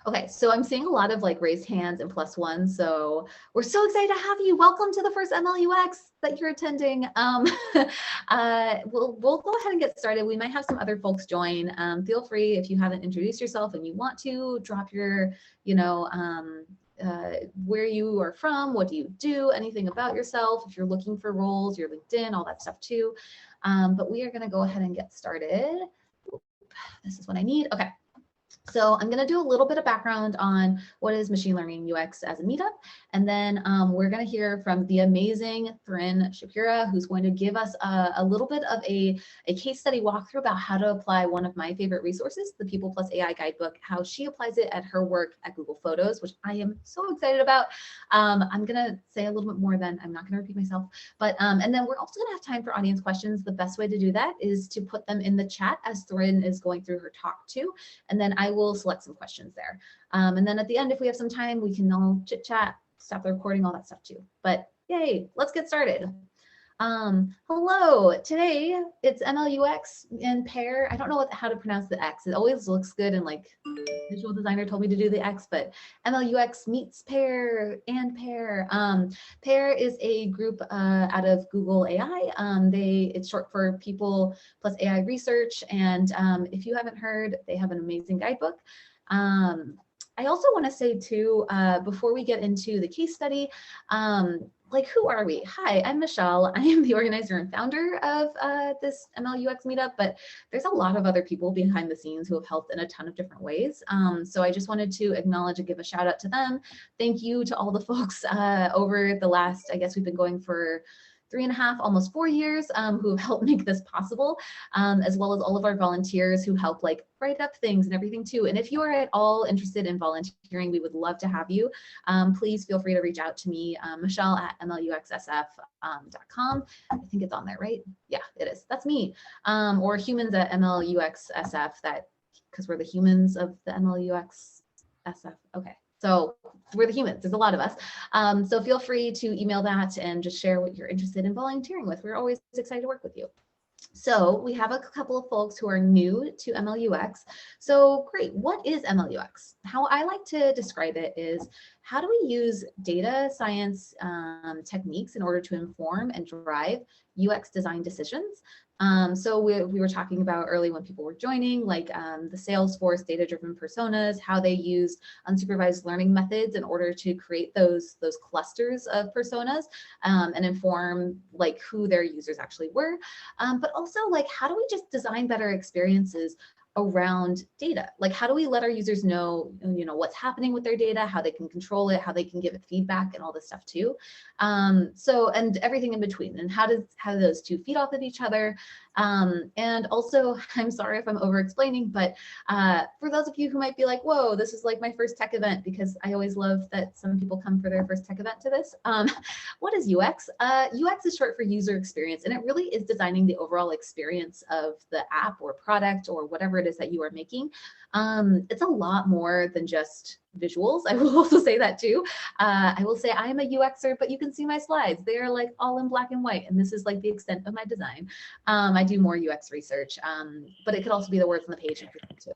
Okay, so I'm seeing a lot of like raised hands and +1. So we're so excited to have you. Welcome to the first MLUX that you're attending. We'll go ahead and get started. We might have some other folks join. Feel free, if you haven't introduced yourself and you want to, drop your, where you are from, what do you do, anything about yourself, if you're looking for roles, your LinkedIn, all that stuff too. But we are going to go ahead and get started. This is what I need. Okay. So I'm going to do a little bit of background on what is machine learning UX as a meetup. And then we're going to hear from the amazing Thryn Shapria, who's going to give us a little bit of a case study walkthrough about how to apply one of my favorite resources, the People AI Guidebook, how she applies it at her work at Google Photos, which I am so excited about. I'm going to say a little bit more then. I'm not going to repeat myself. But and then we're also going to have time for audience questions. The best way to do that is to put them in the chat as Thryn is going through her talk too. And then I will select some questions there. And then at the end, if we have some time, we can all chit chat, stop the recording, all that stuff too. But yay, let's get started. Hello, today it's MLUX in pair. I don't know how to pronounce the X. It always looks good and like visual designer told me to do the X, but MLUX meets pair and pair. Pair is a group out of Google AI. It's short for People AI Research. And if you haven't heard, they have an amazing guidebook. I also want to say too, before we get into the case study, like, who are we? Hi, I'm Michelle. I am the organizer and founder of this MLUX meetup, but there's a lot of other people behind the scenes who have helped in a ton of different ways. So I just wanted to acknowledge and give a shout out to them. Thank you to all the folks over the last, I guess we've been going for 3.5, almost 4 years, who have helped make this possible, as well as all of our volunteers who help like write up things and everything too. And if you are at all interested in volunteering, we would love to have you. Please feel free to reach out to me, Michelle at mluxsf.com. I think it's on there, right? Yeah, it is. That's me. Or humans at mluxsf, because we're the humans of the MLUXSF. Okay. So we're the humans, there's a lot of us. So feel free to email that and just share what you're interested in volunteering with. We're always excited to work with you. So we have a couple of folks who are new to MLUX. So great, what is MLUX? How I like to describe it is, how do we use data science techniques in order to inform and drive UX design decisions? So we were talking about early when people were joining, like the Salesforce data-driven personas, how they used unsupervised learning methods in order to create those clusters of personas and inform like who their users actually were. But also, like, how do we just design better experiences around data? Like, how do we let our users know, what's happening with their data, how they can control it, how they can give it feedback and all this stuff too. And everything in between, and how do those two feed off of each other? And also, I'm sorry if I'm over explaining, but for those of you who might be like, whoa, this is like my first tech event, because I always love that some people come for their first tech event to this. What is UX? UX is short for user experience, and it really is designing the overall experience of the app or product or whatever it is that you are making. It's a lot more than just visuals. I will also say that too. I will say I am a UXer, but you can see my slides. They are like all in black and white, and this is like the extent of my design. I do more UX research, but it could also be the words on the page and everything too.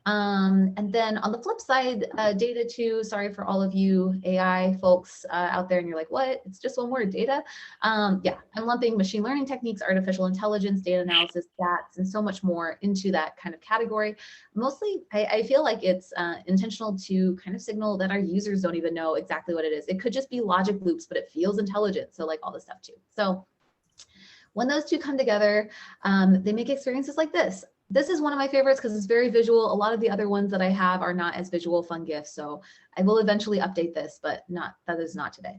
And then on the flip side, data too. Sorry for all of you AI folks out there, and you're like, what? It's just one word, data. Yeah, I'm lumping machine learning techniques, artificial intelligence, data analysis, stats, and so much more into that kind of category. Mostly, I feel like it's intentional to kind of signal that our users don't even know exactly what it is. It could just be logic loops, but it feels intelligent. So like all this stuff too. So when those two come together, they make experiences like this. This is one of my favorites because it's very visual. A lot of the other ones that I have are not as visual, fun GIFs. So I will eventually update this, but that is not today.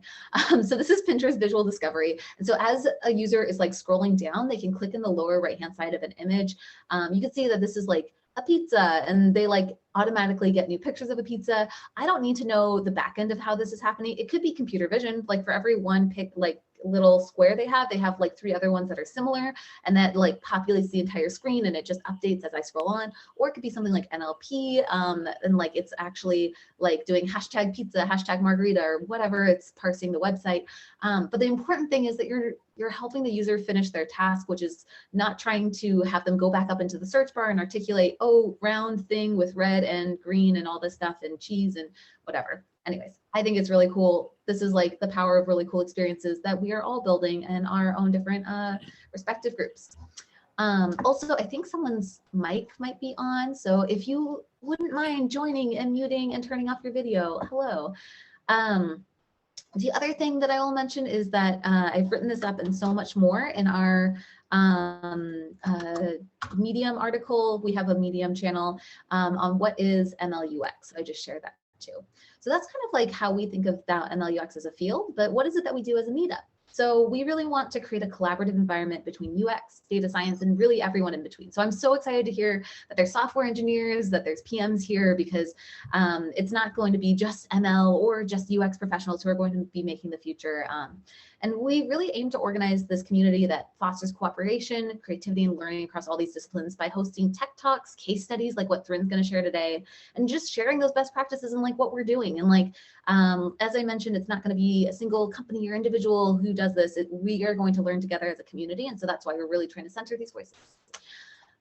So this is Pinterest visual discovery. And so as a user is like scrolling down, they can click in the lower right-hand side of an image. You can see that this is like a pizza, and they like automatically get new pictures of a pizza. I don't need to know the back end of how this is happening. It could be computer vision. Like for every one little square they have like 3 other ones that are similar, and that like populates the entire screen and it just updates as I scroll on. Or it could be something like NLP, and like it's actually like doing hashtag pizza, hashtag margarita, or whatever, it's parsing the website. But the important thing is that you're helping the user finish their task, which is not trying to have them go back up into the search bar and articulate, oh, round thing with red and green and all this stuff and cheese and whatever. Anyways, I think it's really cool. This is like the power of really cool experiences that we are all building in our own different respective groups. Also, I think someone's mic might be on, so if you wouldn't mind joining and muting and turning off your video, hello. The other thing that I will mention is that I've written this up and so much more in our Medium article. We have a Medium channel on what is MLUX. I just shared that too. So that's kind of like how we think about MLUX as a field, but what is it that we do as a meetup? So we really want to create a collaborative environment between UX, data science, and really everyone in between. So I'm so excited to hear that there's software engineers, that there's PMs here, because it's not going to be just ML or just UX professionals who are going to be making the future. And we really aim to organize this community that fosters cooperation, creativity, and learning across all these disciplines by hosting tech talks, case studies like what Thryn's going to share today, and just sharing those best practices and like what we're doing. And like, as I mentioned, it's not going to be a single company or individual who does this. We are going to learn together as a community. And so that's why we're really trying to center these voices.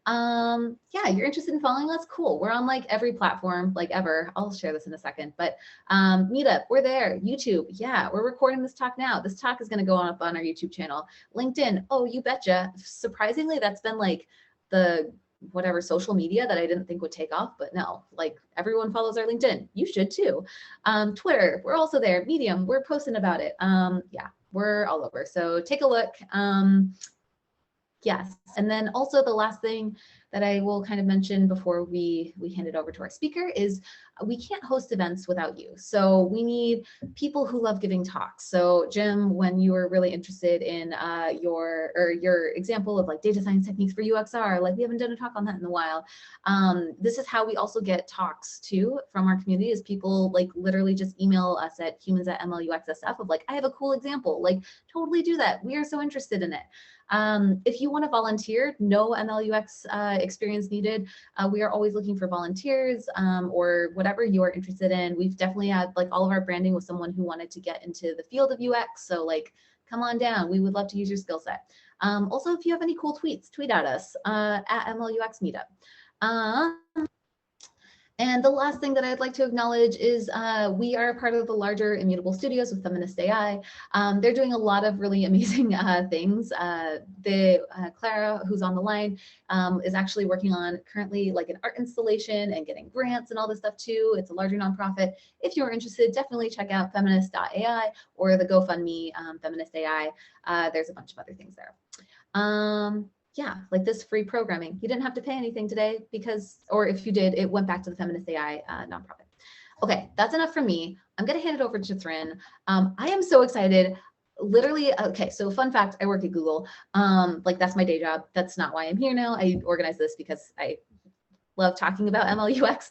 Yeah, you're interested in following us? Cool. We're on like every platform, like ever. I'll share this in a second, but Meetup, we're there. YouTube, yeah, we're recording this talk now. This talk is going to go up on our YouTube channel. LinkedIn, oh, you betcha. Surprisingly, that's been like the whatever social media that I didn't think would take off, but no, like everyone follows our LinkedIn. You should too. Twitter, we're also there. Medium, we're posting about it. Yeah, we're all over. So take a look. Yes, and then also the last thing that I will kind of mention before we hand it over to our speaker is we can't host events without you. So we need people who love giving talks. So Jim, when you were really interested in your example of like data science techniques for UXR, like we haven't done a talk on that in a while. This is how we also get talks too from our community, is people like literally just email us at humans@mluxsf of like, I have a cool example, like totally do that. We are so interested in it. If you want to volunteer, no MLUX experience needed. We are always looking for volunteers or whatever you are interested in. We've definitely had like all of our branding with someone who wanted to get into the field of UX. So like, come on down. We would love to use your skill set. Also, if you have any cool tweets, tweet at us at MLUX Meetup. And the last thing that I'd like to acknowledge is we are part of the larger Immutable Studios with Feminist AI. They're doing a lot of really amazing things. Clara, who's on the line, is actually working on currently like an art installation and getting grants and all this stuff too. It's a larger nonprofit. If you're interested, definitely check out feminist.ai or the GoFundMe Feminist AI. There's a bunch of other things there. Yeah, like this free programming. You didn't have to pay anything today because, or if you did, it went back to the Feminist AI nonprofit. Okay, that's enough from me. I'm gonna hand it over to Thryn. I am so excited. Literally, okay, so fun fact, I work at Google. Like that's my day job. That's not why I'm here now. I organize this because I love talking about MLUX.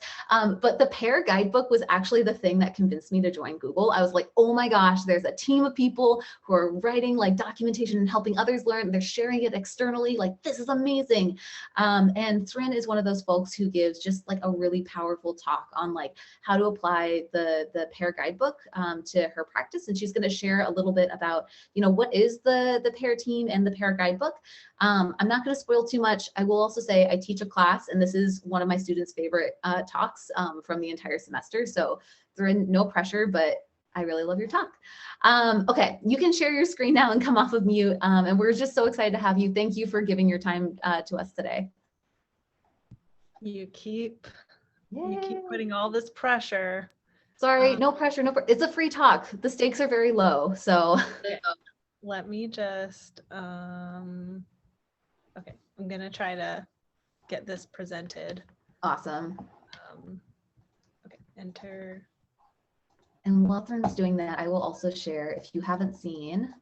But the PAIR guidebook was actually the thing that convinced me to join Google. I was like, oh my gosh, there's a team of people who are writing like documentation and helping others learn. They're sharing it externally. Like, this is amazing. And Thryn is one of those folks who gives just like a really powerful talk on like how to apply the PAIR guidebook to her practice. And she's going to share a little bit about, you know, what is the PAIR team and the PAIR guidebook. I'm not going to spoil too much. I will also say I teach a class, and this is one of my students' favorite talks from the entire semester. So Thryn, no pressure, but I really love your talk. Okay, you can share your screen now and come off of mute. And we're just so excited to have you. Thank you for giving your time to us today. You keep putting all this pressure. Sorry, no pressure. It's a free talk. The stakes are very low. So let me just, okay, I'm gonna try to get this presented. Awesome. Okay, enter. And while Thryn's doing that, I will also share, if you haven't seen,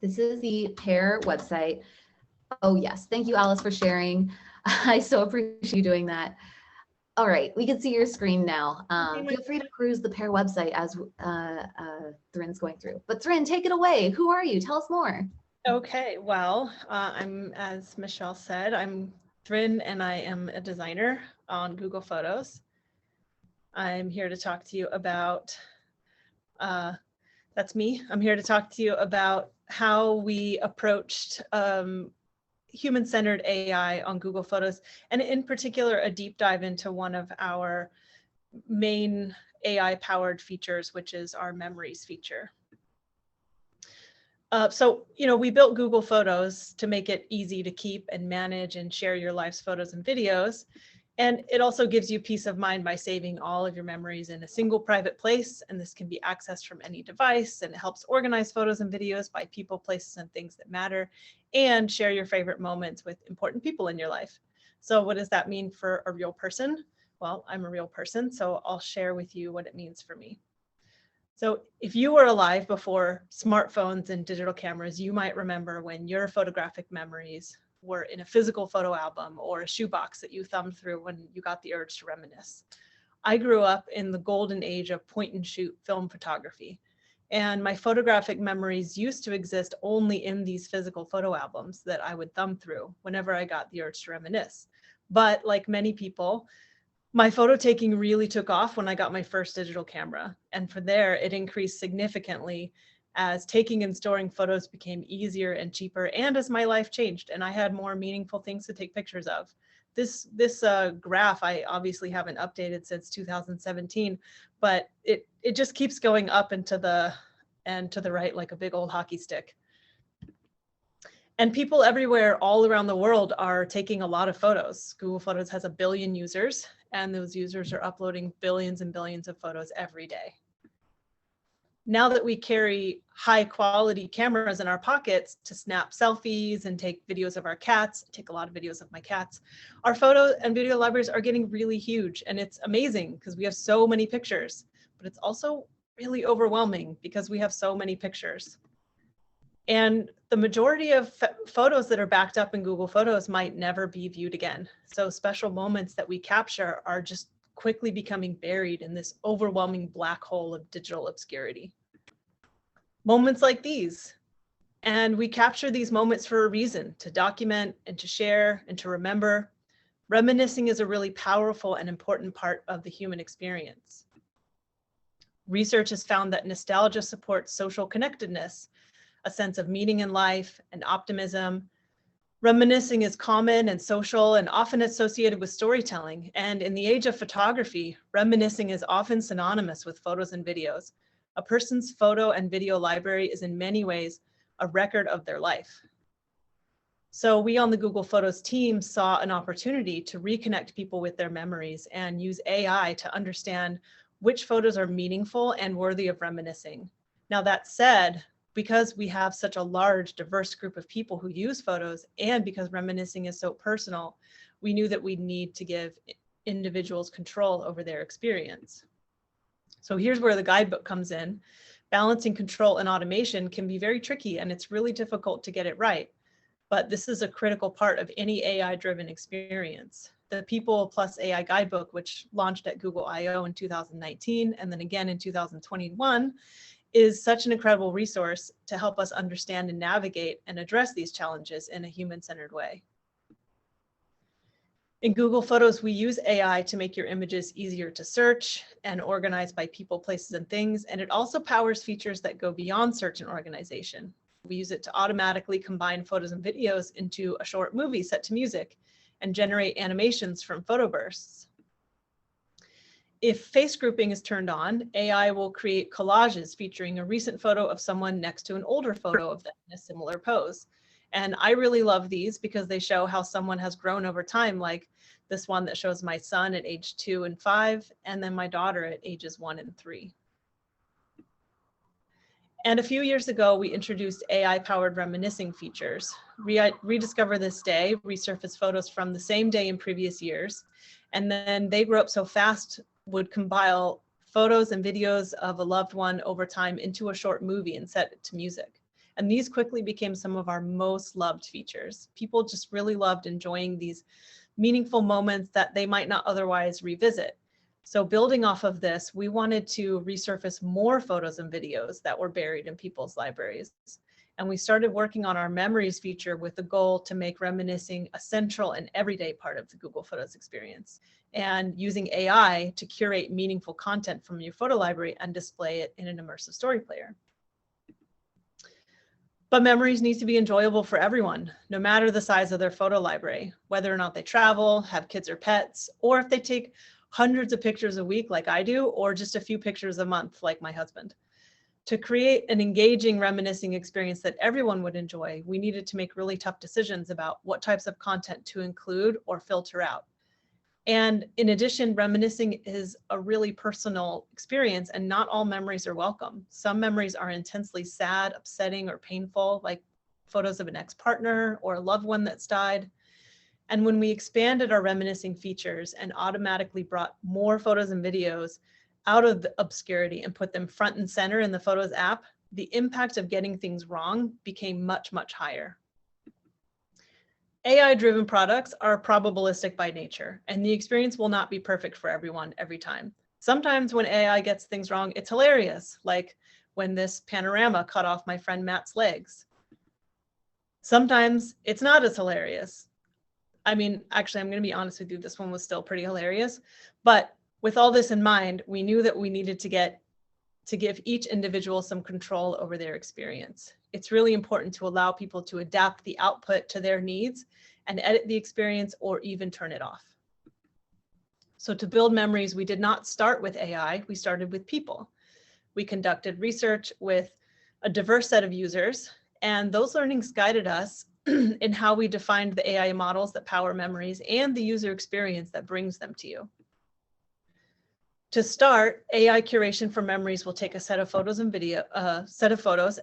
this is the PAIR website. Oh yes, thank you, Alice, for sharing. I so appreciate you doing that. All right, we can see your screen now. Feel free to peruse the PAIR website as Thryn's going through. But Thryn, take it away. Who are you? Tell us more. Okay, well, I'm, as Michelle said, I'm Thryn, and I am a designer on Google Photos. I'm here to talk to you about That's me. I'm here to talk to you about how we approached human-centered AI on Google Photos, and in particular, a deep dive into one of our main AI-powered features, which is our memories feature. So, we built Google Photos to make it easy to keep and manage and share your life's photos and videos. And it also gives you peace of mind by saving all of your memories in a single private place. And this can be accessed from any device, and it helps organize photos and videos by people, places, and things that matter, and share your favorite moments with important people in your life. So what does that mean for a real person? Well, I'm a real person, so I'll share with you what it means for me. So if you were alive before smartphones and digital cameras, you might remember when your photographic memories were in a physical photo album or a shoebox that you thumbed through when you got the urge to reminisce. I grew up in the golden age of point and shoot film photography, and my photographic memories used to exist only in these physical photo albums that I would thumb through whenever I got the urge to reminisce. But like many people, my photo taking really took off when I got my first digital camera. And from there, it increased significantly as taking and storing photos became easier and cheaper, and as my life changed and I had more meaningful things to take pictures of. This graph I obviously haven't updated since 2017, but it just keeps going up and to the right like a big old hockey stick. And people everywhere all around the world are taking a lot of photos. Google Photos has 1 billion users, and those users are uploading billions and billions of photos every day. Now that we carry high quality cameras in our pockets to snap selfies and take videos of our cats, I take a lot of videos of my cats, our photo and video libraries are getting really huge, and it's amazing because we have so many pictures, but it's also really overwhelming because we have so many pictures. And the majority of photos that are backed up in Google Photos might never be viewed again. So special moments that we capture are just quickly becoming buried in this overwhelming black hole of digital obscurity. Moments like these. And we capture these moments for a reason, to document and to share and to remember. Reminiscing is a really powerful and important part of the human experience. Research has found that nostalgia supports social connectedness, a sense of meaning in life and optimism. Reminiscing is common and social and often associated with storytelling. And in the age of photography, reminiscing is often synonymous with photos and videos. A person's photo and video library is in many ways a record of their life. So we on the Google Photos team saw an opportunity to reconnect people with their memories and use AI to understand which photos are meaningful and worthy of reminiscing. Now that said, because we have such a large, diverse group of people who use photos, and because reminiscing is so personal, we knew that we need to give individuals control over their experience. So here's where the guidebook comes in. Balancing control and automation can be very tricky, and it's really difficult to get it right. But this is a critical part of any AI-driven experience. The People AI Guidebook, which launched at Google I/O in 2019, and then again in 2021, is such an incredible resource to help us understand and navigate and address these challenges in a human-centered way. In Google Photos, we use AI to make your images easier to search and organize by people, places, and things, and it also powers features that go beyond search and organization. We use it to automatically combine photos and videos into a short movie set to music and generate animations from photo bursts. If face grouping is turned on, AI will create collages featuring a recent photo of someone next to an older photo of them in a similar pose. And I really love these because they show how someone has grown over time, like this one that shows my son at age 2 and 5, and then my daughter at ages 1 and 3. And a few years ago, we introduced AI-powered reminiscing features. Rediscover This Day resurface photos from the same day in previous years, and then They Grew Up So Fast would compile photos and videos of a loved one over time into a short movie and set it to music. And these quickly became some of our most loved features. People just really loved enjoying these meaningful moments that they might not otherwise revisit. So building off of this, we wanted to resurface more photos and videos that were buried in people's libraries. And we started working on our memories feature with the goal to make reminiscing a central and everyday part of the Google Photos experience, and using AI to curate meaningful content from your photo library and display it in an immersive story player. But memories need to be enjoyable for everyone, no matter the size of their photo library, whether or not they travel, have kids or pets, or if they take hundreds of pictures a week like I do, or just a few pictures a month like my husband. To create an engaging reminiscing experience that everyone would enjoy, we needed to make really tough decisions about what types of content to include or filter out. And in addition, reminiscing is a really personal experience, and not all memories are welcome. Some memories are intensely sad, upsetting, or painful, like photos of an ex-partner or a loved one that's died. And when we expanded our reminiscing features and automatically brought more photos and videos out of the obscurity and put them front and center in the Photos app, the impact of getting things wrong became much, much higher. AI-driven products are probabilistic by nature, and the experience will not be perfect for everyone every time. Sometimes when AI gets things wrong, it's hilarious, like when this panorama cut off my friend Matt's legs. Sometimes it's not as hilarious. I mean, actually, I'm going to be honest with you, this one was still pretty hilarious. But with all this in mind, we knew that we needed to give each individual some control over their experience. It's really important to allow people to adapt the output to their needs and edit the experience or even turn it off. So to build memories, we did not start with AI, we started with people. We conducted research with a diverse set of users, and those learnings guided us in how we defined the AI models that power memories and the user experience that brings them to you. To start, AI curation for memories will take a set of photos and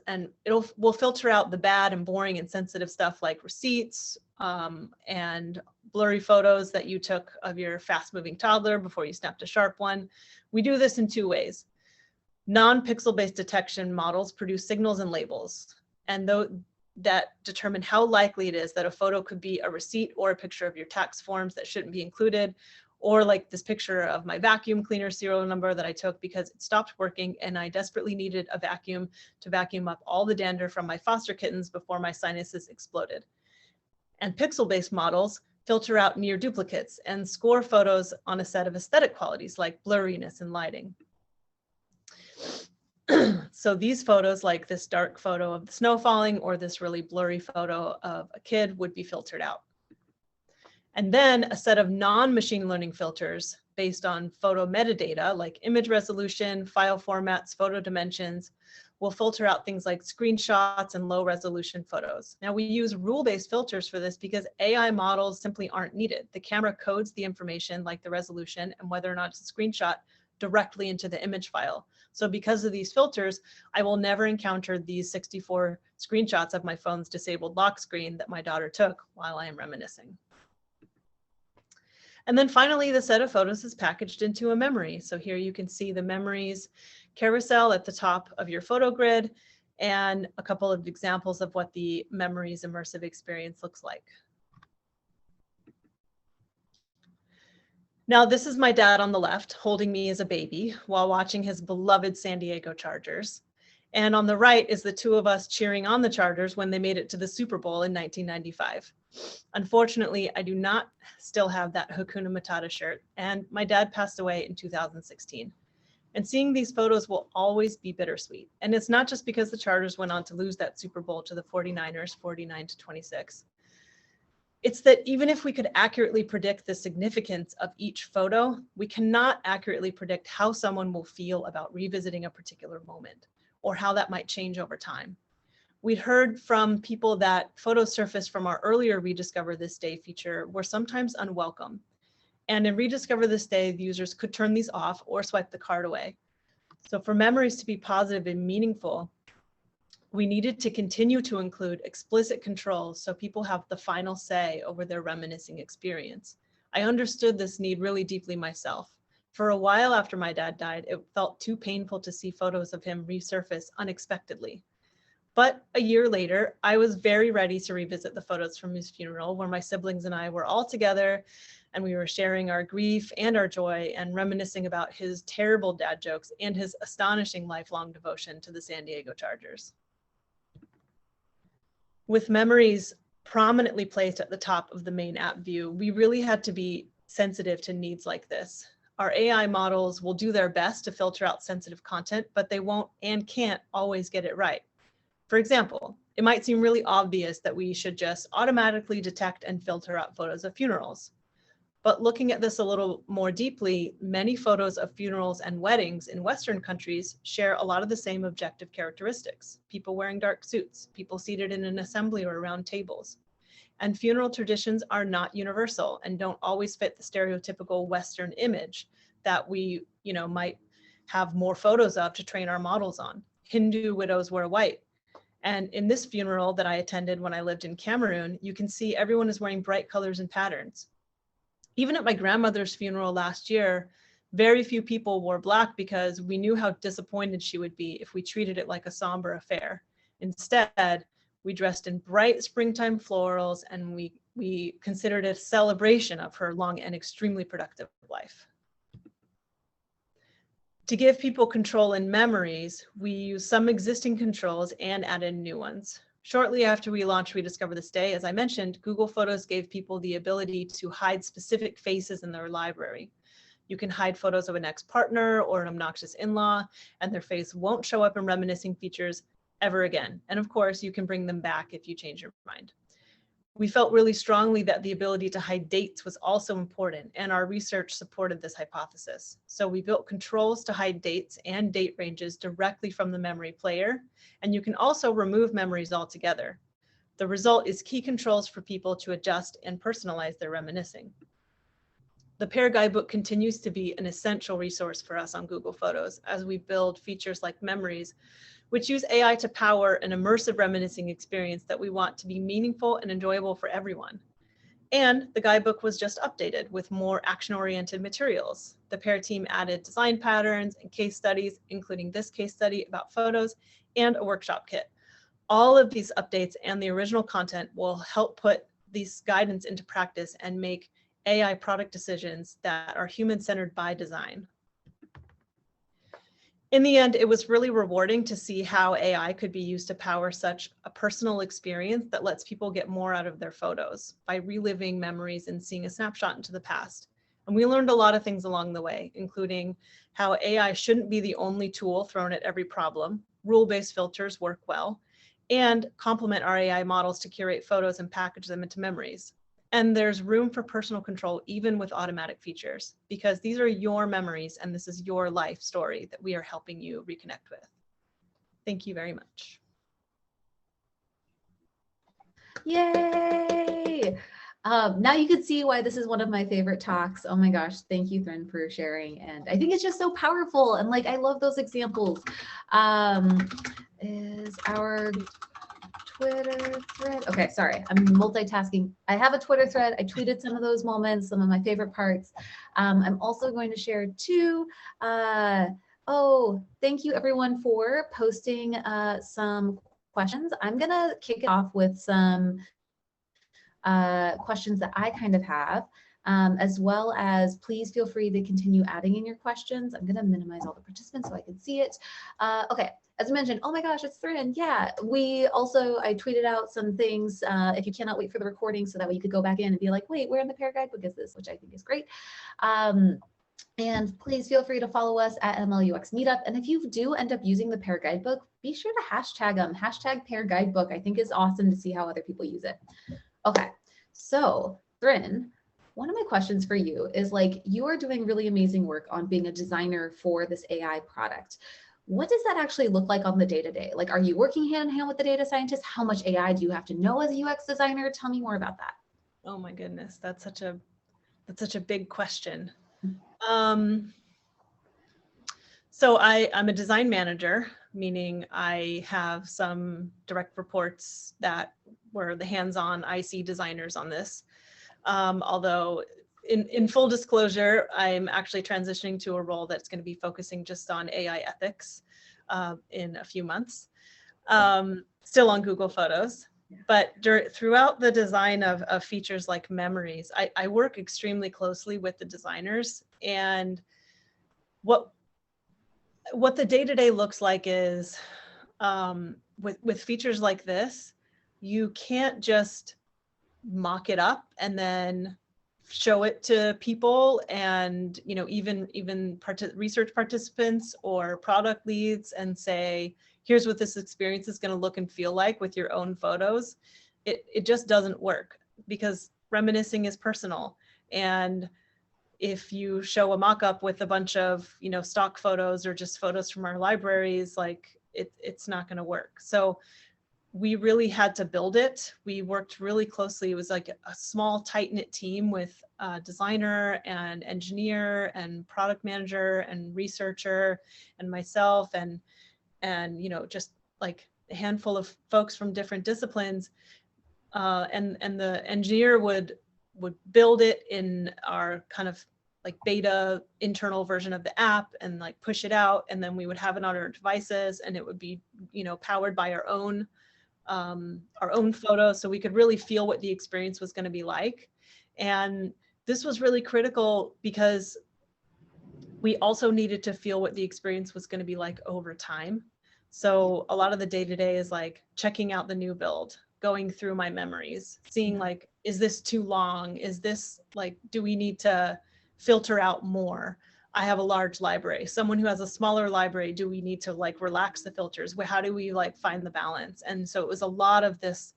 and we'll filter out the bad and boring and sensitive stuff like receipts and blurry photos that you took of your fast-moving toddler before you snapped a sharp one. We do this in two ways. Non-pixel-based detection models produce signals and labels, and that determine how likely it is that a photo could be a receipt or a picture of your tax forms that shouldn't be included, or like this picture of my vacuum cleaner serial number that I took because it stopped working and I desperately needed a vacuum to vacuum up all the dander from my foster kittens before my sinuses exploded. And pixel-based models filter out near duplicates and score photos on a set of aesthetic qualities like blurriness and lighting. So these photos, like this dark photo of the snow falling or this really blurry photo of a kid, would be filtered out. And then a set of non-machine learning filters based on photo metadata like image resolution, file formats, photo dimensions, will filter out things like screenshots and low resolution photos. Now we use rule-based filters for this because AI models simply aren't needed. The camera codes the information like the resolution and whether or not it's a screenshot directly into the image file. So because of these filters, I will never encounter these 64 screenshots of my phone's disabled lock screen that my daughter took while I am reminiscing. And then finally, the set of photos is packaged into a memory. So here you can see the memories carousel at the top of your photo grid and a couple of examples of what the memories immersive experience looks like. Now, this is my dad on the left holding me as a baby while watching his beloved San Diego Chargers. And on the right is the two of us cheering on the Chargers when they made it to the Super Bowl in 1995. Unfortunately, I do not still have that Hakuna Matata shirt, and my dad passed away in 2016. And seeing these photos will always be bittersweet. And it's not just because the Chargers went on to lose that Super Bowl to the 49ers, 49-26. It's that even if we could accurately predict the significance of each photo, we cannot accurately predict how someone will feel about revisiting a particular moment or how that might change over time. We'd heard from people that photos surfaced from our earlier Rediscover This Day feature were sometimes unwelcome. And in Rediscover This Day, the users could turn these off or swipe the card away. So for memories to be positive and meaningful, we needed to continue to include explicit controls so people have the final say over their reminiscing experience. I understood this need really deeply myself. For a while after my dad died, it felt too painful to see photos of him resurface unexpectedly. But a year later, I was very ready to revisit the photos from his funeral where my siblings and I were all together and we were sharing our grief and our joy and reminiscing about his terrible dad jokes and his astonishing lifelong devotion to the San Diego Chargers. With memories prominently placed at the top of the main app view, we really had to be sensitive to needs like this. Our AI models will do their best to filter out sensitive content, but they won't and can't always get it right. For example, it might seem really obvious that we should just automatically detect and filter out photos of funerals. But looking at this a little more deeply, many photos of funerals and weddings in Western countries share a lot of the same objective characteristics: people wearing dark suits, people seated in an assembly or around tables. And funeral traditions are not universal and don't always fit the stereotypical Western image that we, might have more photos of to train our models on. Hindu widows wear white. And in this funeral that I attended when I lived in Cameroon, you can see everyone is wearing bright colors and patterns. Even at my grandmother's funeral last year, very few people wore black because we knew how disappointed she would be if we treated it like a somber affair. Instead, we dressed in bright springtime florals, and we considered it a celebration of her long and extremely productive life. To give people control in memories, we used some existing controls and added new ones. Shortly after we launched Rediscover This Day, as I mentioned, Google Photos gave people the ability to hide specific faces in their library. You can hide photos of an ex-partner or an obnoxious in-law, and their face won't show up in reminiscing features ever again. And of course, you can bring them back if you change your mind. We felt really strongly that the ability to hide dates was also important, and our research supported this hypothesis. So we built controls to hide dates and date ranges directly from the memory player, and you can also remove memories altogether. The result is key controls for people to adjust and personalize their reminiscing. The Pair Guidebook continues to be an essential resource for us on Google Photos as we build features like memories, which use AI to power an immersive reminiscing experience that we want to be meaningful and enjoyable for everyone. And the guidebook was just updated with more action-oriented materials. The Pair team added design patterns and case studies, including this case study about photos and a workshop kit. All of these updates and the original content will help put these guidance into practice and make AI product decisions that are human-centered by design. In the end, it was really rewarding to see how AI could be used to power such a personal experience that lets people get more out of their photos by reliving memories and seeing a snapshot into the past. And we learned a lot of things along the way, including how AI shouldn't be the only tool thrown at every problem. Rule-based filters work well, and complement our AI models to curate photos and package them into memories. And there's room for personal control even with automatic features, because these are your memories and this is your life story that we are helping you reconnect with. Thank you very much. Yay! Now you can see why this is one of my favorite talks. Oh my gosh, thank you, Thryn, for sharing. And I think it's just so powerful. And like, I love those examples. Is our Twitter thread? Okay, sorry, I'm multitasking. I have a Twitter thread. I tweeted some of those moments, some of my favorite parts. I'm also going to share two. Oh, thank you everyone for posting some questions. I'm gonna kick it off with some questions that I kind of have, as well as please feel free to continue adding in your questions. I'm gonna minimize all the participants so I can see it. Okay. As I mentioned, oh my gosh, it's Thryn. Yeah, I tweeted out some things if you cannot wait for the recording, so that way you could go back in and be like, wait, where in the Pair Guidebook is this? Which I think is great. And please feel free to follow us at MLUX Meetup. And if you do end up using the Pair Guidebook, be sure to hashtag them. Hashtag Pair Guidebook. I think is awesome to see how other people use it. Okay, so Thryn, one of my questions for you is, like, you are doing really amazing work on being a designer for this AI product. What does that actually look like on the day-to-day? Like, are you working hand in hand with the data scientists? How much AI do you have to know as a UX designer? Tell me more about that. Oh my goodness, that's such a big question. So I'm a design manager, meaning I have some direct reports that were the hands-on IC designers on this. Although in full disclosure, I'm actually transitioning to a role that's going to be focusing just on AI ethics in a few months, still on Google Photos. Yeah. But throughout the design of features like memories, I work extremely closely with the designers. And what the day-to-day looks like is with features like this, you can't just mock it up and then show it to people, and even research participants or product leads, and say, here's what this experience is going to look and feel like with your own photos. It just doesn't work, because reminiscing is personal. And if you show a mock-up with a bunch of stock photos or just photos from our libraries, like it's not going to work. So we really had to build it. We worked really closely. It was like a small, tight-knit team with a designer and engineer and product manager and researcher and myself, and just like a handful of folks from different disciplines. And the engineer would build it in our kind of like beta internal version of the app and like push it out, and then we would have it on our devices, and it would be powered by our own photo, so we could really feel what the experience was going to be like. And this was really critical because we also needed to feel what the experience was going to be like over time. So a lot of the day-to-day is like checking out the new build, going through my memories, seeing like, is this too long? Is this like, do we need to filter out more? I have a large library. Someone who has a smaller library, do we need to like relax the filters? How do we like find the balance? And so it was a lot of this,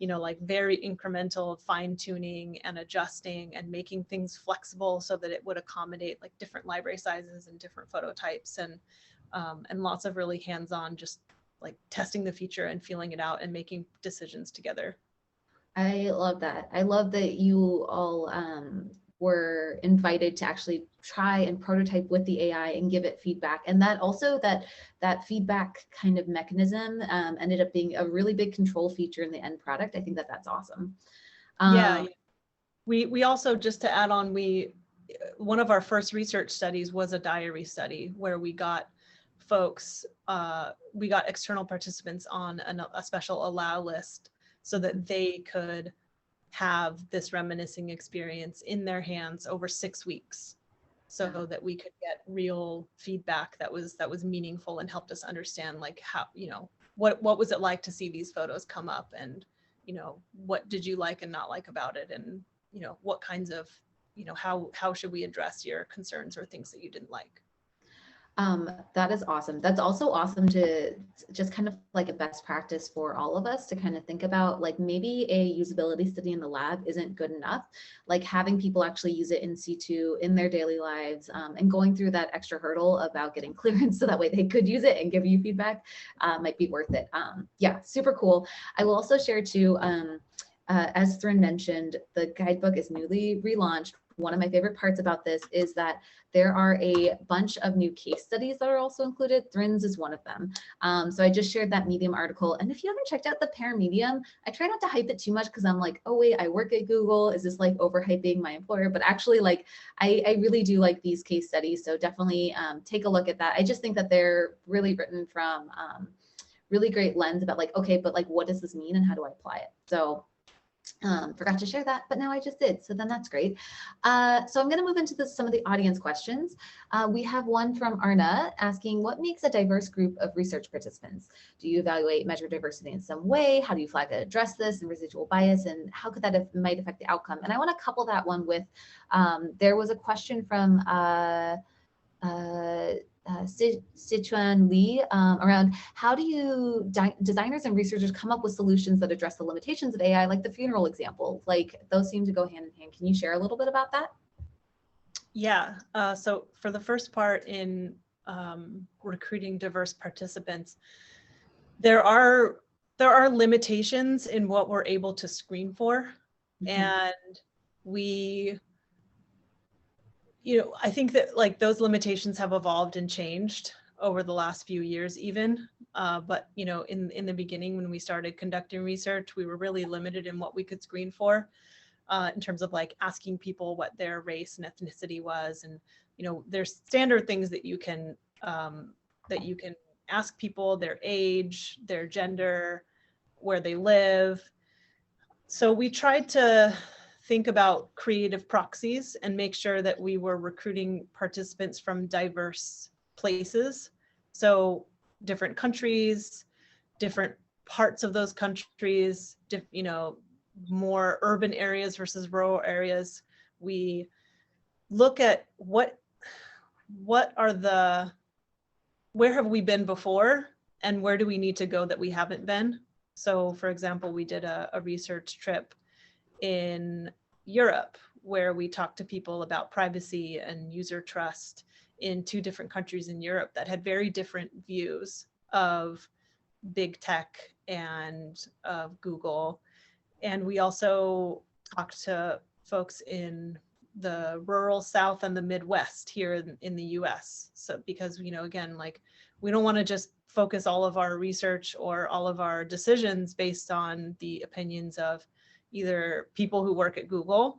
like very incremental fine tuning and adjusting and making things flexible so that it would accommodate like different library sizes and different photo types, and lots of really hands-on, just like testing the feature and feeling it out and making decisions together. I love that. I love that you all were invited to actually try and prototype with the AI and give it feedback. And that also that feedback kind of mechanism ended up being a really big control feature in the end product. I think that's awesome. Yeah. We also, just to add on, one of our first research studies was a diary study where we got external participants on a special allow list so that they could have this reminiscing experience in their hands over 6 weeks, so that we could get real feedback that was meaningful and helped us understand like how, what was it like to see these photos come up, and what did you like and not like about it, and what kinds of how should we address your concerns or things that you didn't like. That is awesome. That's also awesome to just kind of like a best practice for all of us to kind of think about, like maybe a usability study in the lab isn't good enough, like having people actually use it in situ in their daily lives, and going through that extra hurdle about getting clearance so that way they could use it and give you feedback might be worth it. Yeah, super cool. I will also share too, as Thryn mentioned, the guidebook is newly relaunched. One of my favorite parts about this is that there are a bunch of new case studies that are also included. Thryn's is one of them. So I just shared that Medium article. And if you haven't checked out the Pair Medium, I try not to hype it too much because I'm like, oh wait, I work at Google. Is this like overhyping my employer? But actually, like, I really do like these case studies. So definitely take a look at that. I just think that they're really written from really great lens about like, okay, but like, what does this mean and how do I apply it? So forgot to share that, but now I just did. So then that's great. So I'm going to move into some of the audience questions. We have one from Arna asking, what makes a diverse group of research participants? Do you evaluate, measure diversity in some way? How do you flag and address this and residual bias? And how could that might affect the outcome? And I want to couple that one with, there was a question from Sichuan Li around how do you designers and researchers come up with solutions that address the limitations of AI, like the funeral example? Like those seem to go hand in hand. Can you share a little bit about that? Yeah. So for the first part in recruiting diverse participants, there are limitations in what we're able to screen for, and we. I think that like those limitations have evolved and changed over the last few years even. But, in the beginning, when we started conducting research, we were really limited in what we could screen for in terms of like asking people what their race and ethnicity was. And, there's standard things that you can ask people: their age, their gender, where they live. So we tried to think about creative proxies and make sure that we were recruiting participants from diverse places. So different countries, different parts of those countries, you know, more urban areas versus rural areas. We look at where have we been before and where do we need to go that we haven't been? So for example, we did a research trip in Europe where we talked to people about privacy and user trust in 2 different countries in Europe that had very different views of big tech and of Google. And we also talked to folks in the rural South and the Midwest here in the US. So because, you know, again, like we don't want to just focus all of our research or all of our decisions based on the opinions of either people who work at Google,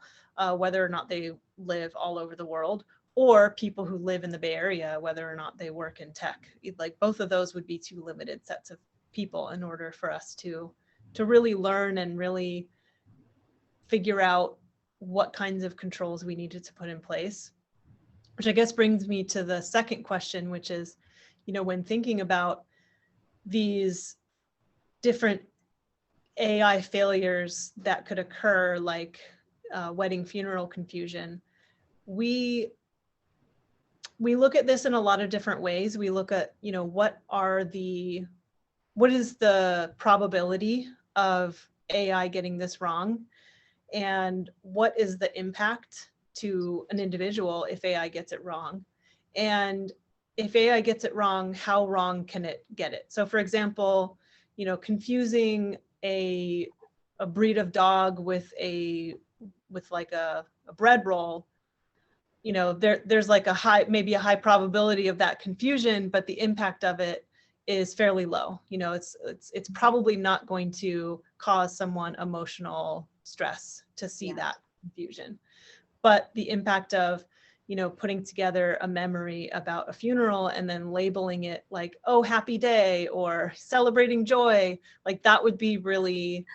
whether or not they live all over the world, or people who live in the Bay Area, whether or not they work in tech. Like both of those would be too limited sets of people in order for us to really learn and really figure out what kinds of controls we needed to put in place. Which I guess brings me to the second question, which is, you know, when thinking about these different AI failures that could occur, like wedding funeral confusion, we look at this in a lot of different ways. We look at, you know, what is the probability of AI getting this wrong, and what is the impact to an individual if AI gets it wrong, and if AI gets it wrong, how wrong can it get it? So for example, you know, confusing a breed of dog with like a bread roll, you know, there's like maybe a high probability of that confusion, but the impact of it is fairly low. You know, it's probably not going to cause someone emotional stress to see that confusion. But the impact of, you know, putting together a memory about a funeral and then labeling it like, oh, happy day or celebrating joy, like that could be really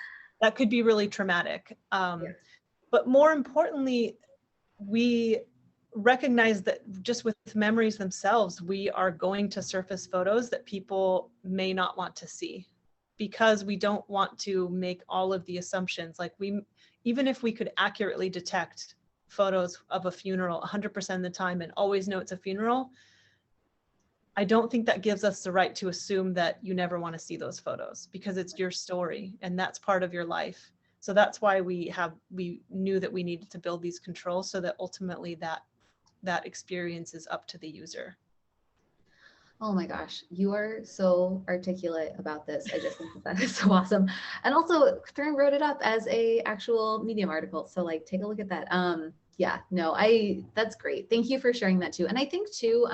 traumatic. But more importantly, we recognize that just with memories themselves, we are going to surface photos that people may not want to see, because we don't want to make all of the assumptions. Like even if we could accurately detect photos of a funeral 100% of the time and always know it's a funeral, I don't think that gives us the right to assume that you never want to see those photos, because it's your story and that's part of your life. So that's why we knew that we needed to build these controls so that ultimately that experience is up to the user. Oh my gosh, you are so articulate about this. I just think that is so awesome. And also, Thryn wrote it up as a actual Medium article. So like, take a look at that. Yeah, no, that's great. Thank you for sharing that too. And I think too,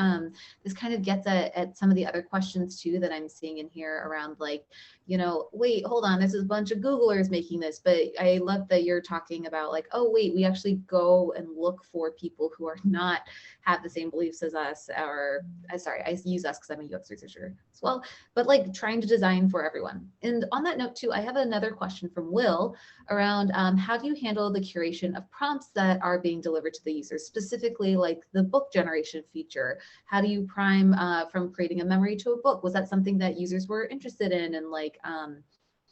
this kind of gets at some of the other questions too that I'm seeing in here around like, you know, wait, hold on, this is a bunch of Googlers making this, but I love that you're talking about like, oh wait, we actually go and look for people who are not have the same beliefs as us, or sorry, I use us because I'm a UX researcher as well, but like trying to design for everyone. And on that note too, I have another question from Will around how do you handle the curation of prompts that are being delivered to the users, specifically like the book generation feature? How do you prime from creating a memory to a book? Was that something that users were interested in? And like, I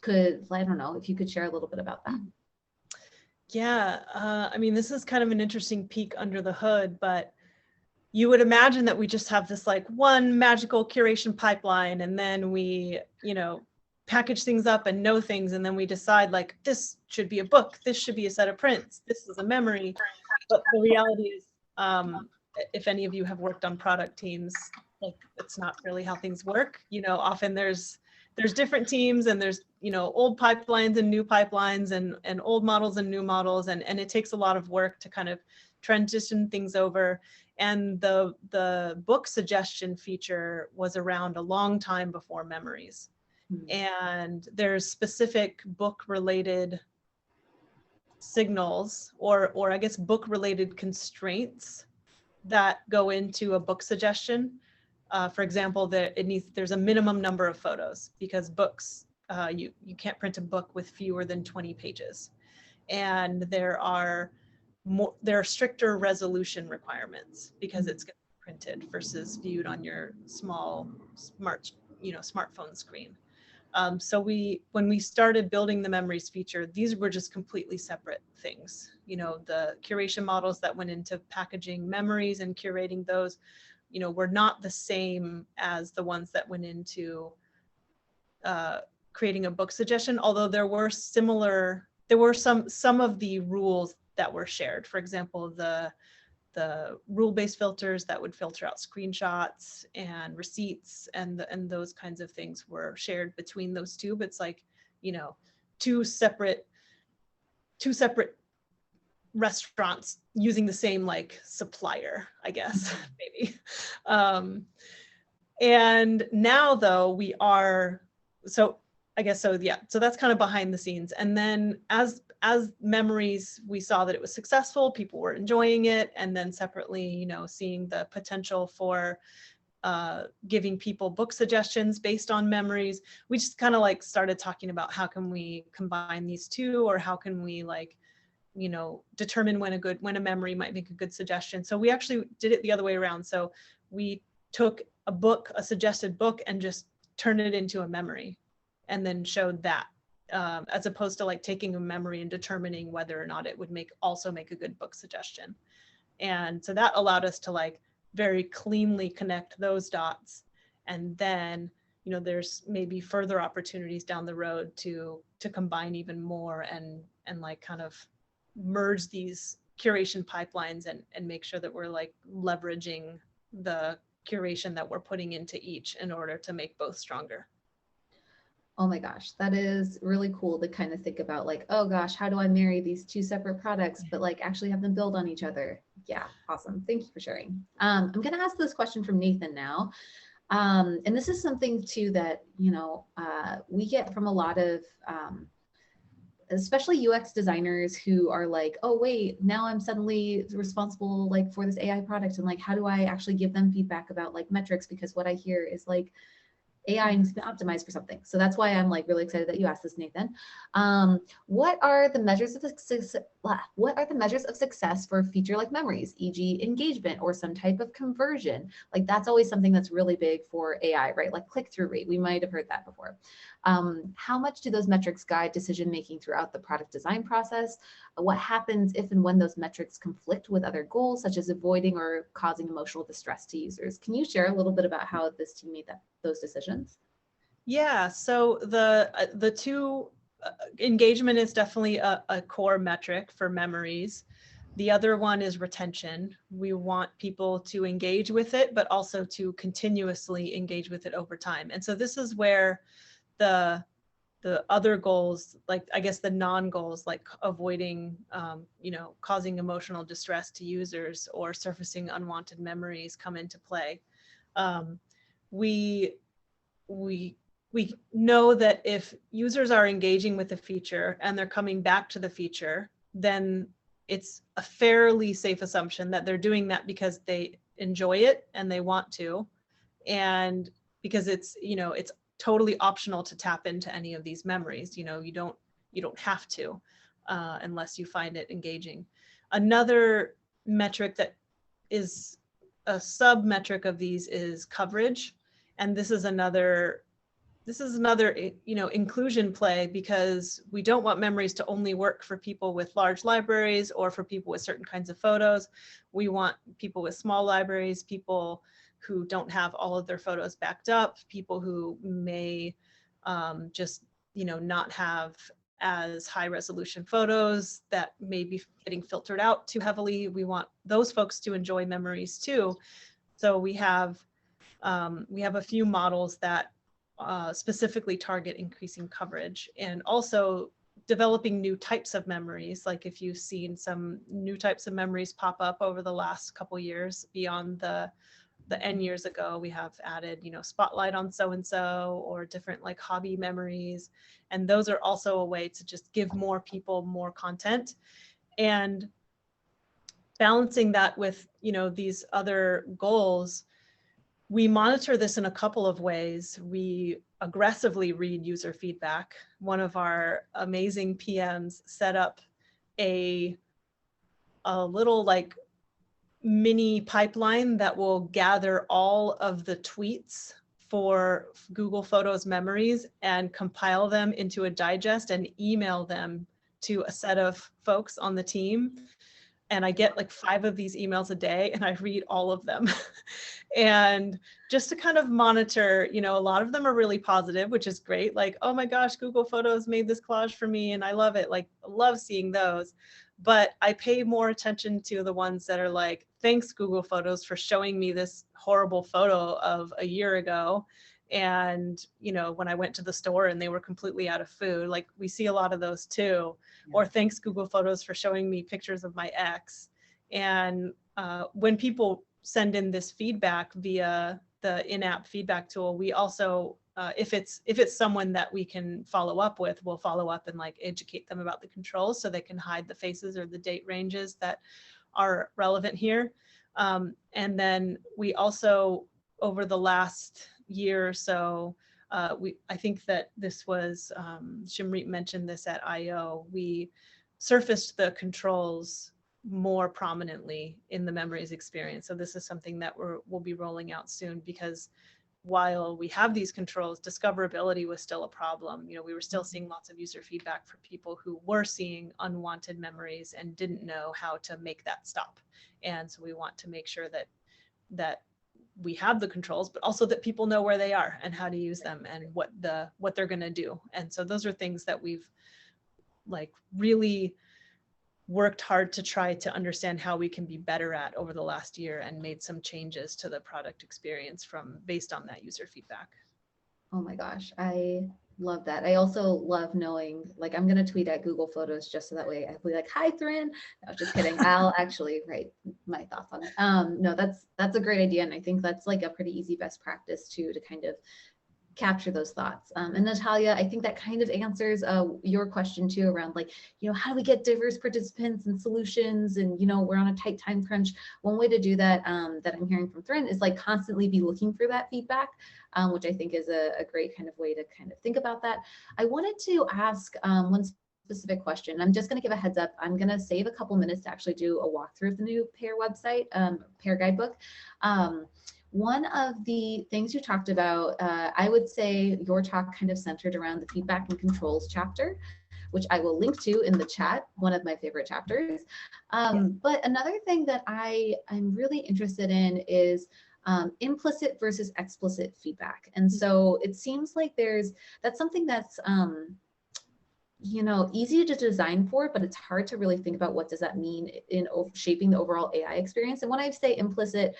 don't know if you could share a little bit about that. Yeah, I mean, this is kind of an interesting peek under the hood, but you would imagine that we just have this like one magical curation pipeline, and then we, you know, package things up and know things, and then we decide like this should be a book, this should be a set of prints, this is a memory. But the reality is, if any of you have worked on product teams, like it's not really how things work. You know, often there's different teams, and there's, you know, old pipelines and new pipelines, and old models and new models, and it takes a lot of work to kind of transition things over. And the book suggestion feature was around a long time before memories. And there's specific book related signals, or I guess book related constraints that go into a book suggestion. For example, there's a minimum number of photos, because books, you can't print a book with fewer than 20 pages. And there are stricter resolution requirements, because it's going to be printed versus viewed on your small smartphone screen. So when we started building the memories feature, these were just completely separate things. You know, the curation models that went into packaging memories and curating those, you know, were not the same as the ones that went into creating a book suggestion, although there were some of the rules that were shared. For example, the rule-based filters that would filter out screenshots and receipts and those kinds of things were shared between those two. But it's like, you know, two separate restaurants using the same like supplier, I guess, maybe. And now though we are, so I guess so, yeah. So that's kind of behind the scenes. And then as memories, we saw that it was successful, people were enjoying it. And then separately, you know, seeing the potential for giving people book suggestions based on memories, we just kind of like started talking about how can we combine these two, or how can we like, you know, determine when a memory might make a good suggestion. So we actually did it the other way around. So we took a suggested book and just turned it into a memory, and then showed that, as opposed to like taking a memory and determining whether or not it would also make a good book suggestion. And so that allowed us to like very cleanly connect those dots. And then, you know, there's maybe further opportunities down the road to combine even more and like kind of merge these curation pipelines and make sure that we're like leveraging the curation that we're putting into each in order to make both stronger. Oh my gosh, that is really cool to kind of think about like, oh gosh, how do I marry these two separate products, but like actually have them build on each other? Yeah, awesome. Thank you for sharing. I'm going to ask this question from Nathan now. And this is something too that, you know, we get from a lot of, especially UX designers who are like, oh wait, now I'm suddenly responsible like for this AI product. And like, how do I actually give them feedback about like metrics? Because what I hear is like, AI needs to be optimized for something. So that's why I'm like really excited that you asked this, Nathan. What are the measures of success for a feature like memories, e.g. engagement or some type of conversion? Like that's always something that's really big for AI, right? Like click-through rate, we might have heard that before. How much do those metrics guide decision-making throughout the product design process? What happens if and when those metrics conflict with other goals, such as avoiding or causing emotional distress to users? Can you share a little bit about how this team made those decisions? Yeah, so the two, engagement is definitely a core metric for memories. The other one is retention. We want people to engage with it, but also to continuously engage with it over time. And so this is where the other goals, like I guess the non-goals, like avoiding, you know, causing emotional distress to users or surfacing unwanted memories come into play. We know that if users are engaging with the feature and they're coming back to the feature, then it's a fairly safe assumption that they're doing that because they enjoy it and they want to, and because it's, you know, it's totally optional to tap into any of these memories. You know, you don't have to unless you find it engaging. Another metric that is a sub metric of these is coverage, and this is another, you know, inclusion play, because we don't want memories to only work for people with large libraries or for people with certain kinds of photos. We want people with small libraries, people who don't have all of their photos backed up, people who may just, you know, not have as high resolution photos that may be getting filtered out too heavily. We want those folks to enjoy memories too. So we have a few models that specifically target increasing coverage, and also developing new types of memories. Like if you've seen some new types of memories pop up over the last couple years beyond the N years ago, we have added, you know, spotlight on so-and-so or different like hobby memories. And those are also a way to just give more people more content. And balancing that with, you know, these other goals, we monitor this in a couple of ways. We aggressively read user feedback. One of our amazing PMs set up a little like mini pipeline that will gather all of the tweets for Google Photos memories and compile them into a digest and email them to a set of folks on the team. And I get like 5 of these emails a day and I read all of them. And just to kind of monitor, you know, a lot of them are really positive, which is great. Like, oh my gosh, Google Photos made this collage for me and I love it. Like, I love seeing those. But I pay more attention to the ones that are like, thanks Google Photos for showing me this horrible photo of a year ago. And, you know, when I went to the store and they were completely out of food, like we see a lot of those too. Yeah. Or thanks Google Photos for showing me pictures of my ex. And when people send in this feedback via the in-app feedback tool, we also, if it's someone that we can follow up with, we'll follow up and like educate them about the controls so they can hide the faces or the date ranges that are relevant here. And then we also, over the last year or so, I think that this was, Shimrit mentioned this at I/O, we surfaced the controls more prominently in the memories experience. So this is something that we'll be rolling out soon, because while we have these controls, discoverability was still a problem. You know, we were still seeing lots of user feedback for people who were seeing unwanted memories and didn't know how to make that stop. And so we want to make sure that we have the controls, but also that people know where they are and how to use them and what they're going to do. And so those are things that we've like really worked hard to try to understand how we can be better at over the last year, and made some changes to the product experience based on that user feedback. Oh my gosh, I love that. I also love knowing, like, I'm going to tweet at Google Photos just so that way I'll be like, hi, Thryn. No, just kidding. I'll actually write my thoughts on it. No, that's a great idea. And I think that's like a pretty easy best practice too, to kind of capture those thoughts. And Natalia, I think that kind of answers your question too, around like, you know, how do we get diverse participants and solutions? And, you know, we're on a tight time crunch. One way to do that, that I'm hearing from Thryn, is like constantly be looking for that feedback, which I think is a great kind of way to kind of think about that. I wanted to ask one specific question. I'm just going to give a heads up. I'm going to save a couple minutes to actually do a walkthrough of the new PAIR website, PAIR guidebook. One of the things you talked about, I would say your talk kind of centered around the feedback and controls chapter, which I will link to in the chat, one of my favorite chapters. But another thing that I'm really interested in is implicit versus explicit feedback. And so it seems like that's something that's you know, easy to design for, but it's hard to really think about what does that mean in shaping the overall AI experience. And when I say implicit,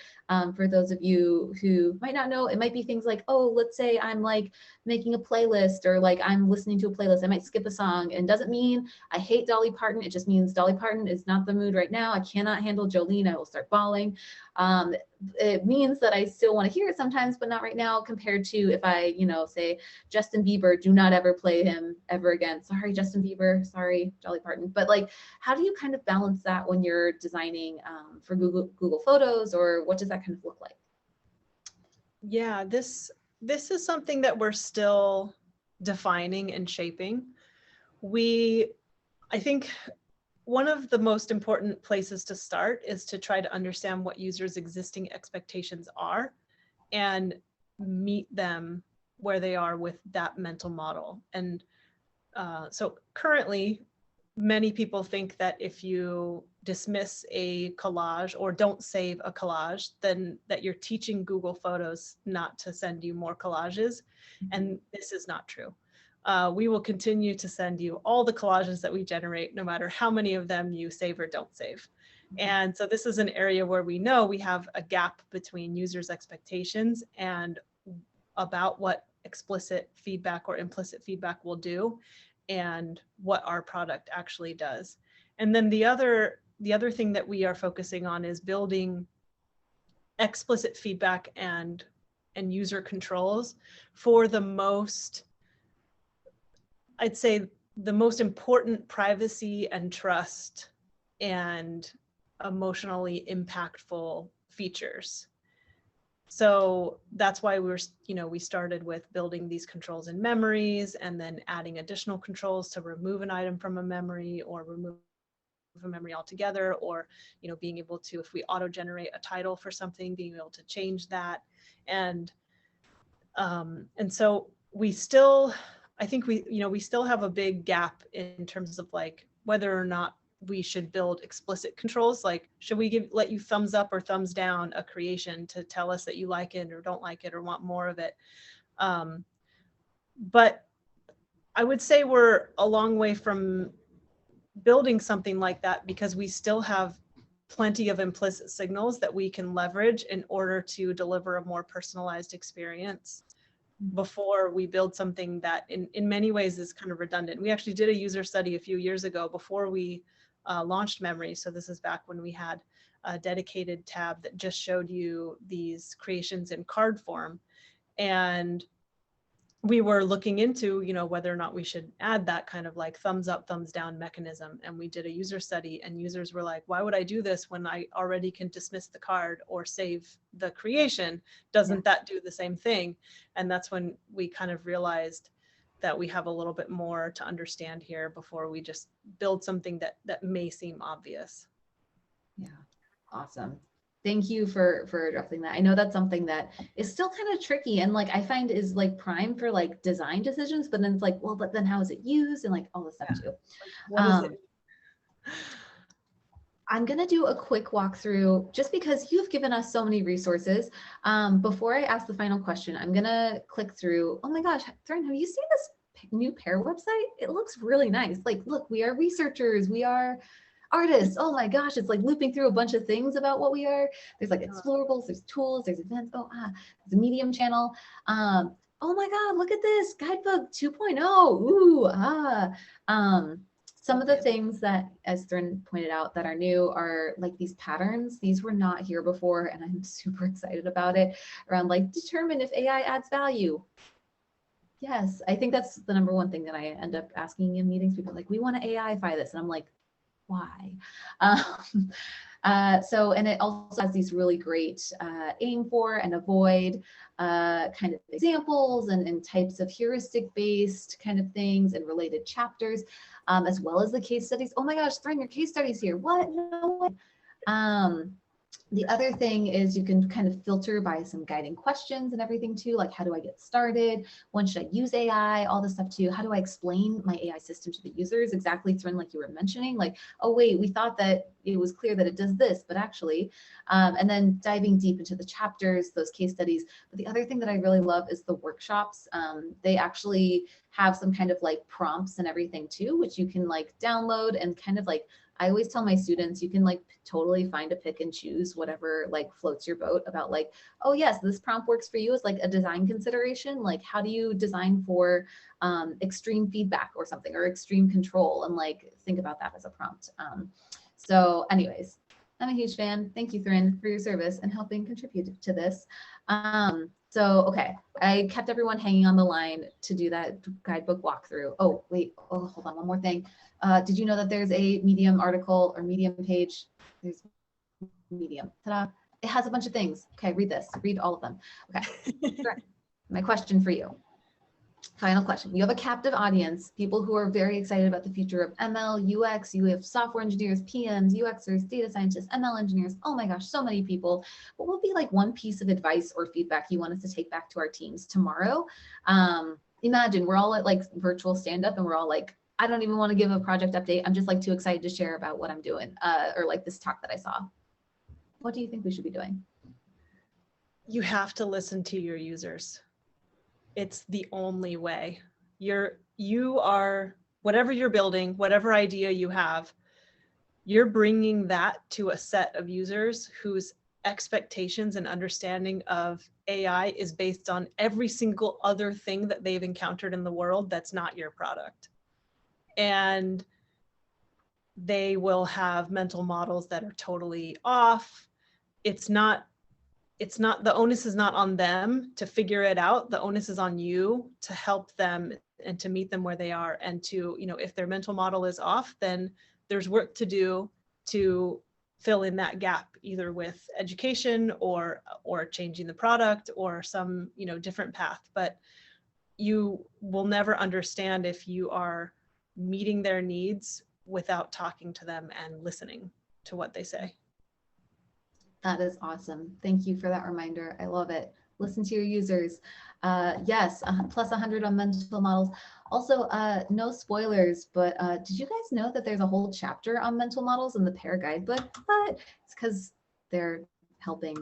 for those of you who might not know, it might be things like, oh, let's say I'm like making a playlist, or like I'm listening to a playlist, I might skip a song, and doesn't mean I hate Dolly Parton. It just means Dolly Parton is not the mood right now. I cannot handle Jolene. I will start bawling. It means that I still want to hear it sometimes, but not right now, compared to if I, you know, say Justin Bieber, do not ever play him ever again. Sorry, Justin Bieber. Sorry, Dolly Parton. But like, how do you kind of balance that when you're designing for Google Photos, or what does that kind of look like? Yeah, this is something that we're still defining and shaping. I think one of the most important places to start is to try to understand what users' existing expectations are and meet them where they are with that mental model. And so currently, many people think that if you dismiss a collage or don't save a collage, then that you're teaching Google Photos not to send you more collages. And this is not true. We will continue to send you all the collages that we generate, no matter how many of them you save or don't save. And so this is an area where we know we have a gap between users' expectations and about what explicit feedback or implicit feedback will do and what our product actually does. And then the other thing that we are focusing on is building explicit feedback and user controls for the most, I'd say, the most important privacy and trust and emotionally impactful features. So that's why we started with building these controls in memories, and then adding additional controls to remove an item from a memory, or remove a memory altogether, or, you know, being able to, if we auto generate a title for something, being able to change that. And And so we still, I think we still have a big gap in terms of like whether or not we should build explicit controls. Like, should we let you thumbs up or thumbs down a creation to tell us that you like it or don't like it or want more of it? But I would say we're a long way from building something like that, because we still have plenty of implicit signals that we can leverage in order to deliver a more personalized experience before we build something that in many ways is kind of redundant. We actually did a user study a few years ago before we launched Memory. So this is back when we had a dedicated tab that just showed you these creations in card form. And we were looking into, whether or not we should add that kind of like thumbs up, thumbs down mechanism. And we did a user study, and users were like, why would I do this when I already can dismiss the card or save the creation? Doesn't that do the same thing? And that's when we kind of realized that we have a little bit more to understand here before we just build something that may seem obvious. Yeah, awesome. Thank you for addressing that. I know that's something that is still kind of tricky, and like I find is like prime for like design decisions, but then it's like, well, but then how is it used and like all this stuff too. What is it? I'm going to do a quick walkthrough just because you've given us so many resources. Before I ask the final question, I'm going to click through. Oh my gosh, Thryn, have you seen this new pair website? It looks really nice. Like, look, we are researchers. We are artists. Oh my gosh, it's like looping through a bunch of things about what we are. There's like explorables, there's tools, there's events. There's a Medium channel. Oh my God, look at this guidebook 2.0. Some of the things that, as Thryn pointed out, that are new are like these patterns. These were not here before, and I'm super excited about it. Around like determine if AI adds value. Yes, I think that's the number one thing that I end up asking in meetings. People are like, we want to AI-fy this, and I'm like, why? And it also has these really great aim for and avoid kind of examples and types of heuristic-based kind of things and related chapters, as well as the case studies. Oh my gosh, Thryn, your case studies here. What? No way. The other thing is you can kind of filter by some guiding questions and everything too, like how do I get started? When should I use AI? All this stuff too. How do I explain my AI system to the users? Exactly, Thryn, like you were mentioning, like, oh wait, we thought that it was clear that it does this, but actually, and then diving deep into the chapters, those case studies. But the other thing that I really love is the workshops. They actually have some kind of like prompts and everything too, which you can like download and kind of like, I always tell my students, you can like totally find a pick and choose whatever like floats your boat about like, oh yes, this prompt works for you as like a design consideration. Like how do you design for extreme feedback or something, or extreme control, and like think about that as a prompt. So anyways, I'm a huge fan. Thank you, Thryn, for your service and helping contribute to this. So, okay, I kept everyone hanging on the line to do that guidebook walkthrough. Oh, wait, oh, hold on, one more thing. Did you know that there's a Medium article or Medium page? There's Medium, ta-da. It has a bunch of things. Okay, read this, read all of them. Okay, sure. My question for you. Final question. You have a captive audience, people who are very excited about the future of ML, UX. You have software engineers, PMs, UXers, data scientists, ML engineers. Oh my gosh, so many people. What would be like one piece of advice or feedback you want us to take back to our teams tomorrow? Imagine we're all at like virtual stand-up and we're all like, I don't even want to give a project update. I'm just like too excited to share about what I'm doing, or like this talk that I saw. What do you think we should be doing? You have to listen to your users. It's the only way. You are, whatever you're building, whatever idea you have, you're bringing that to a set of users whose expectations and understanding of AI is based on every single other thing that they've encountered in the world that's not your product. And they will have mental models that are totally off. The onus is not on them to figure it out. The onus is on you to help them and to meet them where they are. And to, if their mental model is off, then there's work to do to fill in that gap, either with education or changing the product or some, different path. But you will never understand if you are meeting their needs without talking to them and listening to what they say. That is awesome. Thank you for that reminder. I love it. Listen to your users. Yes, plus 100 on mental models. Also, no spoilers, but did you guys know that there's a whole chapter on mental models in the PAIR guidebook? What? It's because they're helping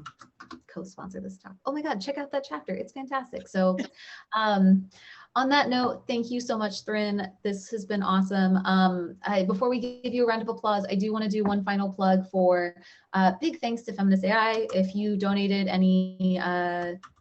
co-sponsor this talk. Oh my God, check out that chapter. It's fantastic. So on that note, thank you so much, Thryn. This has been awesome. Before we give you a round of applause, I do want to do one final plug for big thanks to Feminist AI. If you donated any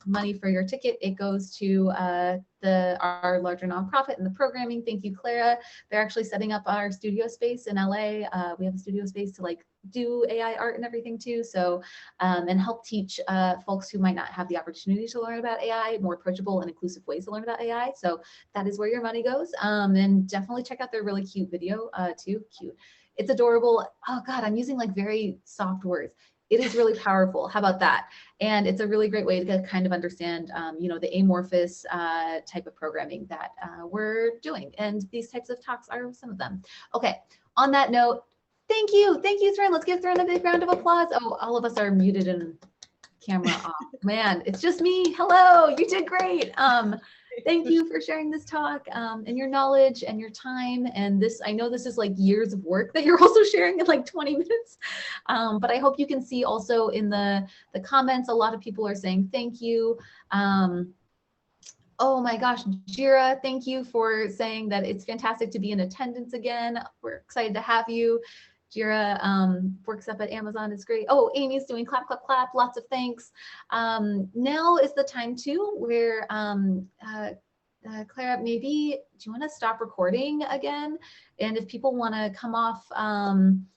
money for your ticket, it goes to our larger nonprofit and the programming. Thank you, Clara. They're actually setting up our studio space in LA. We have a studio space to like do AI art and everything too. So, and help teach folks who might not have the opportunity to learn about AI, more approachable and inclusive ways to learn about AI. So that is where your money goes. And definitely check out their really cute video too. Cute. It's adorable. Oh God, I'm using like very soft words. It is really powerful. How about that? And it's a really great way to kind of understand, you know, the amorphous type of programming that we're doing. And these types of talks are some of them. Okay, on that note, thank you, Thryn. Let's give Thryn a big round of applause. Oh, all of us are muted and camera off. Man, it's just me. Hello, you did great. Thank you for sharing this talk and your knowledge and your time. And this, I know this is like years of work that you're also sharing in like 20 minutes. But I hope you can see also in the comments, a lot of people are saying thank you. Oh my gosh, Jira, thank you for saying that it's fantastic to be in attendance again. We're excited to have you. Jira works up at Amazon, is great. Oh, Amy's doing clap, clap, clap, lots of thanks. Now is the time too where Clara, maybe, do you want to stop recording again? And if people want to come off